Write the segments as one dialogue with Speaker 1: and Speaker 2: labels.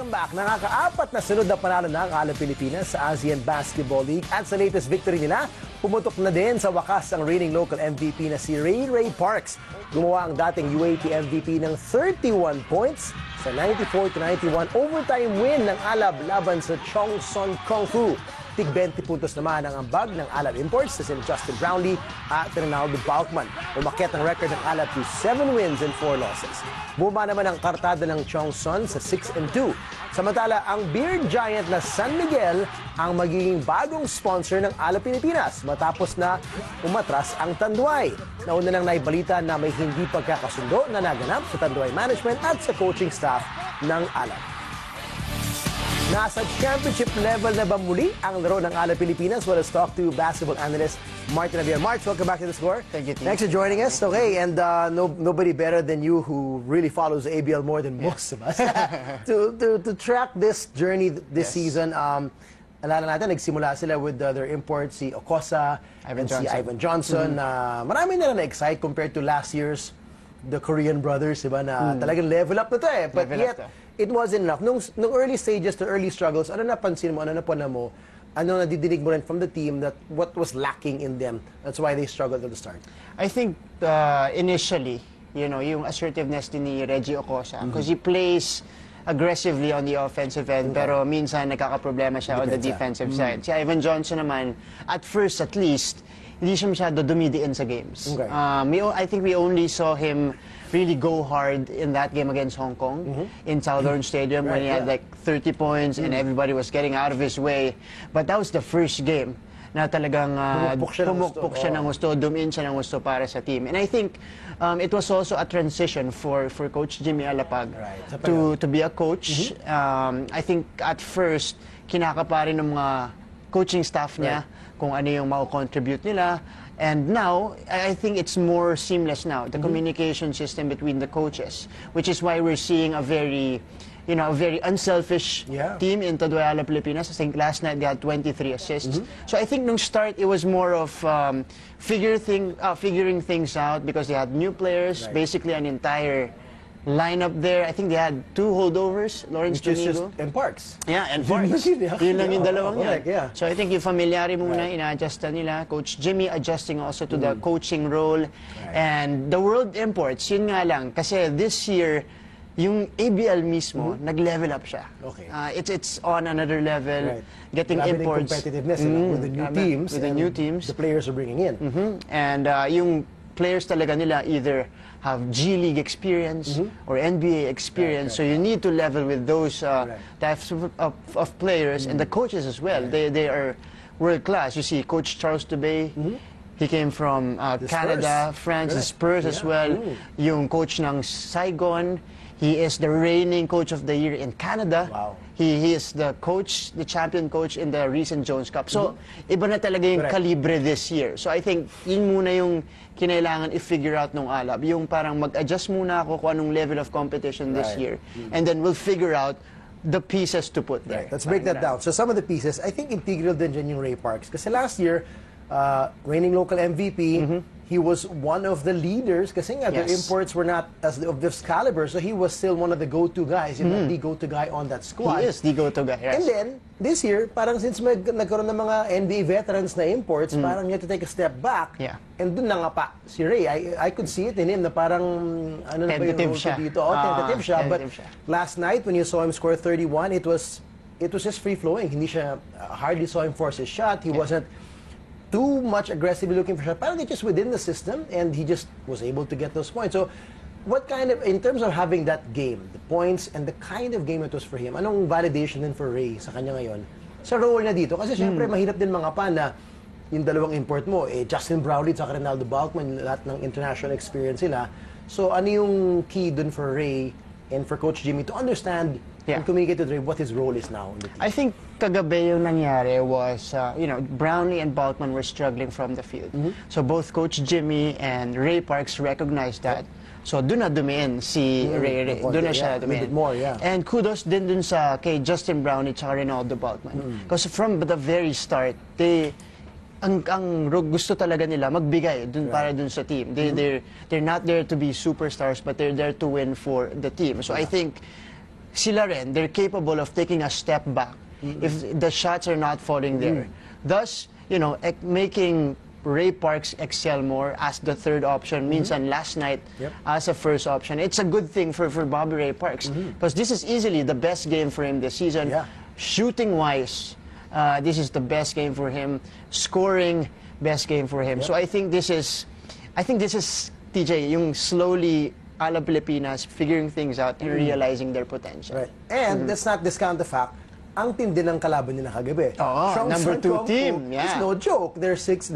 Speaker 1: Welcome back. Nakaka-4 na sunod na panalo na ang Alab Pilipinas sa ASEAN Basketball League. At sa latest victory nila, pumutok na din sa wakas ang reigning local MVP na si Ray Parks. Gumawa ang dating UAP MVP ng 31 points sa 94-91 overtime win ng Alab laban sa Chongson Kongfu. Tig 20 puntos naman ang ambag ng Alab Imports sa sina Justin Brownlee at Ronaldo Balkman. Umakyat ang record ng Alab to 7 wins and 4 losses. Bumaba naman ang kartada ng Chongson sa 6-2. Samantala, ang beer giant na San Miguel ang magiging bagong sponsor ng Alab Pilipinas matapos na umatras ang Tanduay. Nauna nang naibalita na may hindi pagkakasundo na naganap sa Tanduay management at sa coaching staff ng Alab. Nasa championship level na ba muli ang laro ng Alab Pilipinas? Well, let's talk to basketball analyst Martin Javier. March, welcome back to The Score.
Speaker 2: Thank you, Tim.
Speaker 1: Thanks for joining us. Okay, and nobody better than you who really follows ABL more than most of us to track this journey this season. Alala natin, nagsimula sila with their imports, si Okosa and si Ivan Johnson. Marami na na-excite compared to last year's the Korean brothers, diba, na talagang level up na to eh. But yet, it wasn't enough. Nung early stages, the early struggles, ano napansin mo, ano napuna mo, ano nadidinig mo rin from the team that what was lacking in them? That's why they struggled at the start.
Speaker 2: I think initially, you know, yung assertiveness din ni Reggie Okosa, because he plays aggressively on the offensive end, pero minsan nagkakaproblema siya on the defensive side. Si Ivan Johnson naman, at first at least, hindi siya masyado dumidiin sa games. I think we only saw him really go hard in that game against Hong Kong in Southern Stadium when he had like 30 points and everybody was getting out of his way. But that was the first game na talagang pumukpok siya ng gusto, dumin siya ng gusto para sa team. And I think it was also a transition for Coach Jimmy Alapag to be a coach. I think at first, kinakapa rin ng mga coaching staff niya kung ano yung mau-contribute nila. And now, I think it's more seamless now, the communication system between the coaches, which is why we're seeing a very, you know, a very unselfish team in Tanduay Alab Pilipinas. I think last night they had 23 assists. So I think nung start, it was more of figuring things out because they had new players, basically an entire lineup there. I think they had 2 holdovers, Lawrence Junigo.
Speaker 1: And Parks.
Speaker 2: Yeah, and Parks. Yun lang yung dalawang yan. So I think yung familiari muna, ina-adjustan nila. Coach Jimmy adjusting also to the coaching role. And the world imports, yun nga lang. Kasi this year, yung ABL mismo, nag-level up siya. It's on another level. Getting imports.
Speaker 1: Competitiveness with the new teams.
Speaker 2: With the new teams.
Speaker 1: The players are bringing in.
Speaker 2: And yung players talaga nila either have G League experience or NBA experience, so you need to level with those types of players and the coaches as well. They are world class. You see, Coach Charles Dubé, he came from Canada, France, the Spurs as well. Yung coach ng Saigon, he is the reigning coach of the year in Canada. He is the coach, the champion coach in the recent Jones Cup. So, iba na talaga yung kalibre this year. So, I think yun muna yung kinailangan i-figure out nung Alab. Yung parang mag-adjust muna ako kung anong level of competition this year. And then we'll figure out the pieces to put there.
Speaker 1: Let's break that down. So, some of the pieces, I think integral din dyan yung Ray Parks. Kasi last year, reigning local MVP, he was one of the leaders kasi nga their imports were not of this caliber, so he was still one of the go-to guys, the go-to guy on that squad.
Speaker 2: He is the go-to guy,
Speaker 1: And then, this year, parang since nagkaroon ng mga NBA veterans na imports, parang you have to take a step back. And dun na nga pa, si Ray, I could see it in him na parang, ano na ba yung role ko dito? Tentative siya. But last night, when you saw him score 31, it was just free-flowing. Hindi siya, hardly saw him force his shot. He wasn't too much aggressively looking for shot. Parang just within the system, and he just was able to get those points. So, what kind of, in terms of having that game, the points and the kind of game it was for him, anong validation din for Ray sa kanya ngayon sa role na dito? Kasi syempre, mahirap din mga pa na yung dalawang import mo, Justin Brownlee at Ronaldo Balkman, lahat ng international experience sila. So, ano yung key dun for Ray and for Coach Jimmy to understand and communicate to Ray what his role is now in the team?
Speaker 2: I think kagabi yung nangyari was, you know, Brownlee and Balkman were struggling from the field. So both Coach Jimmy and Ray Parks recognized that. So doon na dumiin si Ray. Doon na siya dumiin. And kudos din dun sa kay Justin Brownlee at Ronaldo Balkman. Because from the very start, ang gusto talaga nila magbigay dun para dun sa team. They're not there to be superstars, but they're there to win for the team. So I think sila rin, they're capable of taking a step back if the shots are not falling there. Thus, making Ray Parks excel more as the third option. Minsan last night as a first option. It's a good thing for Bobby Ray Parks because this is easily the best game for him this season.
Speaker 1: Yeah.
Speaker 2: Shooting-wise, this is the best game for him. Scoring, best game for him. So I think this is TJ, yung slowly ala Pilipinas figuring things out and realizing their potential.
Speaker 1: Right. And let's not discount the fact, ang tindi ng kalaban nila kagabi.
Speaker 2: Number 2 team.
Speaker 1: It's no joke. They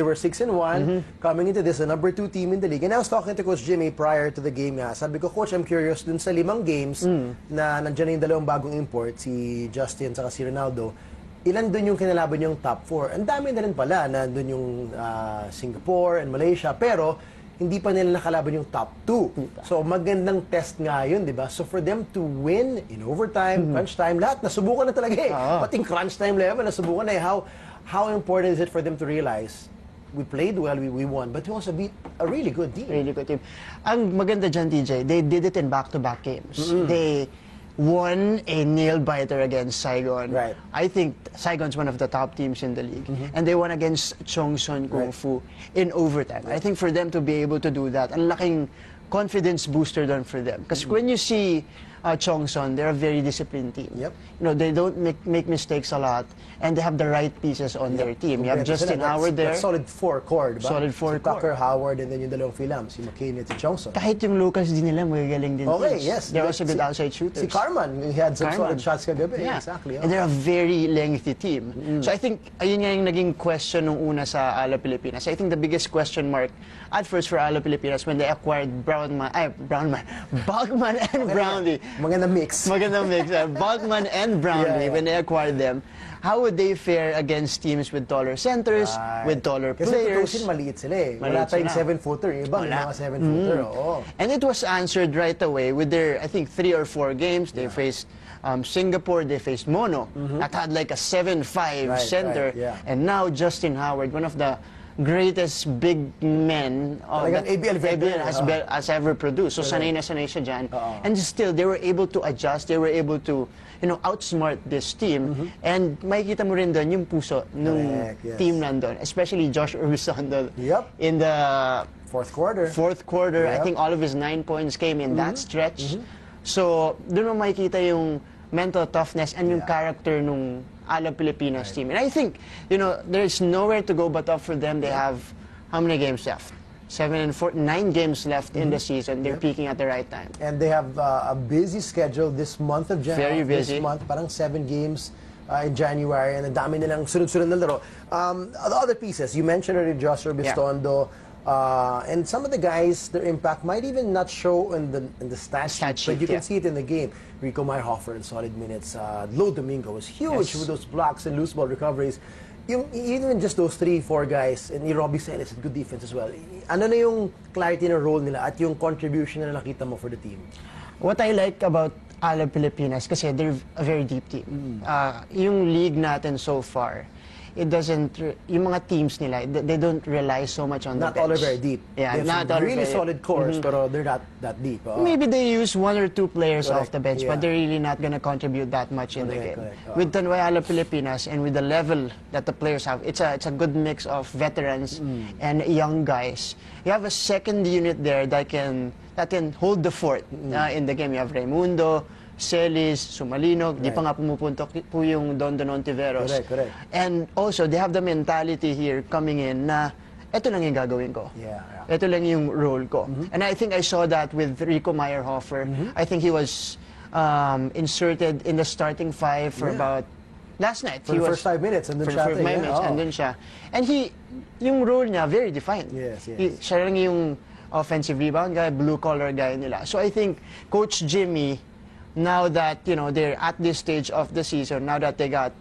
Speaker 1: were 6-1 coming into this, the number 2 team in the league. And I was talking to Coach Jimmy prior to the game nga. Sabi ko, Coach, I'm curious dun sa 5 games na nandiyan na yung dalawang bagong import, si Justin saka si Ronaldo. Ilan dun yung kinalaban yung top 4? Ang dami na rin pala. Nandun yung Singapore and Malaysia. Pero hindi pa nila nakalaban yung top 2. So, magandang test nga yun, di ba? So, for them to win in overtime, crunch time, lahat, nasubukan na talaga eh. Pating crunch time level, nasubukan na eh. How important is it for them to realize, we played well, we won, but we also beat a really good team.
Speaker 2: Really good team. Ang maganda dyan, TJ, they did it in back-to-back games. They won a nail-biter against Saigon.
Speaker 1: Right.
Speaker 2: I think Saigon's one of the top teams in the league. And they won against Chongson Kung Fu in overtime. I think for them to be able to do that, ang laking confidence booster done for them. Because when you see Chongson, they're a very disciplined team.
Speaker 1: Yep.
Speaker 2: They don't make mistakes a lot, and they have the right pieces on their team. You have Justin Howard there.
Speaker 1: That's solid 4 core, diba?
Speaker 2: Solid 4
Speaker 1: si
Speaker 2: core.
Speaker 1: Tucker, Howard, and then yung dalawang Philam, si McCain at si Chongson.
Speaker 2: Kahit yung Lucas din nila, magagaling din.
Speaker 1: Okay, yes.
Speaker 2: They're also good outside shooters.
Speaker 1: Si Carman, he had some solid shots kagabi.
Speaker 2: Yeah.
Speaker 1: Exactly.
Speaker 2: And they're a very lengthy team. So I think, ayun nga yung naging question nung una sa Ala Pilipinas. I think the biggest question mark at first for Ala Pilipinas when they acquired Bogman and Brownlee.
Speaker 1: Magandang mix.
Speaker 2: Magandang mix. Bogman and Brownlee, when they acquired them, how would they fare against teams with taller centers, with taller players?
Speaker 1: Kasi maliit sila eh. Wala tayong 7-footer. Ibang mga 7-footer.
Speaker 2: And it was answered right away with their, I think, 3 or 4 games. They faced Singapore, they faced Mono. That had like a 7'5" center. And now Justin Howard, one of the greatest big men
Speaker 1: ABL
Speaker 2: has ever produced. So sanay na sanay siya dyan. And still, they were able to adjust. They were able to, outsmart this team. And makikita mo rin doon yung puso ng team nandun. Especially Josh Urbisondo in the
Speaker 1: fourth quarter.
Speaker 2: I think all of his 9 points came in that stretch. So doon mo makikita yung mental toughness and yung character nung Ala Pilipinas team. And I think, there's nowhere to go but up for them. They have how many games left? 7 and 4, 9 games left in the season. They're peaking at the right time.
Speaker 1: And they have a busy schedule this month of January.
Speaker 2: Very busy.
Speaker 1: This month, parang 7 games in January, and ang dami nilang sunod-sunod na laro. The other pieces, you mentioned already Joshua Bistondo, and some of the guys, their impact might even not show in the stat sheet, but you can see it in the game. Rico Meyerhofer in solid minutes. Lo Domingo was huge with those blocks and loose ball recoveries. Even just those 3-4 guys, and Robbie Celis had good defense as well. Ano na yung clarity na role nila at yung contribution na nakita mo for the team?
Speaker 2: What I like about Ala Pilipinas, kasi they're a very deep team. Yung league natin so far, it doesn't, yung mga teams nila, they don't rely so much on the bench.
Speaker 1: Not all are very deep.
Speaker 2: Yeah,
Speaker 1: they have some really solid cores, pero they're not that deep.
Speaker 2: Maybe they use 1 or 2 players off the bench, but they're really not going to contribute that much in the game. With Tanway Ala Pilipinas and with the level that the players have, it's a good mix of veterans and young guys. You have a second unit there that can hold the fort in the game. You have Raimundo, Celis, Sumalinog, di pa nga pumupuntok po yung Don Ontiveros.
Speaker 1: Correct.
Speaker 2: And also, they have the mentality here coming in na, eto lang yung gagawin ko. Ito lang yung role ko. And I think I saw that with Rico Meyerhofer. I think he was inserted in the starting 5 for about last night.
Speaker 1: For the first 5 minutes, andun siya.
Speaker 2: For 5 minutes, andun siya. And yung role niya, very defined. Siya lang yung offensive rebound guy, blue-collar guy nila. So I think Coach Jimmy, now that they're at this stage of the season, now that they got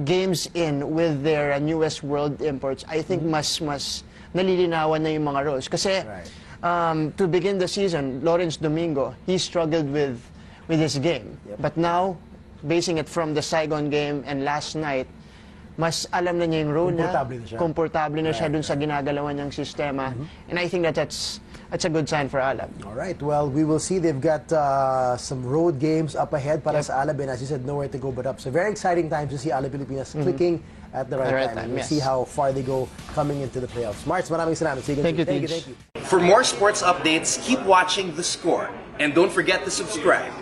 Speaker 2: games in with their newest world imports, I think mas nalilinawan na yung mga roles. Kasi to begin the season, Lawrence Domingo, he struggled with his game. But now, basing it from the Saigon game and last night, mas alam na niya yung role niya.
Speaker 1: Komportable na siya.
Speaker 2: Komportable na siya dun sa ginagalawan niyang sistema. And I think that's that's a good sign for Alab.
Speaker 1: All right, well, we will see. They've got some road games up ahead para sa Alab, and as you said, nowhere to go but up. So very exciting times to see Alab Pilipinas clicking at the right time. And we'll see how far they go coming into the playoffs. Marts, maraming salamat.
Speaker 2: Thank you,
Speaker 1: Thank you.
Speaker 2: Tej.
Speaker 3: For more sports updates, keep watching The Score. And don't forget to subscribe.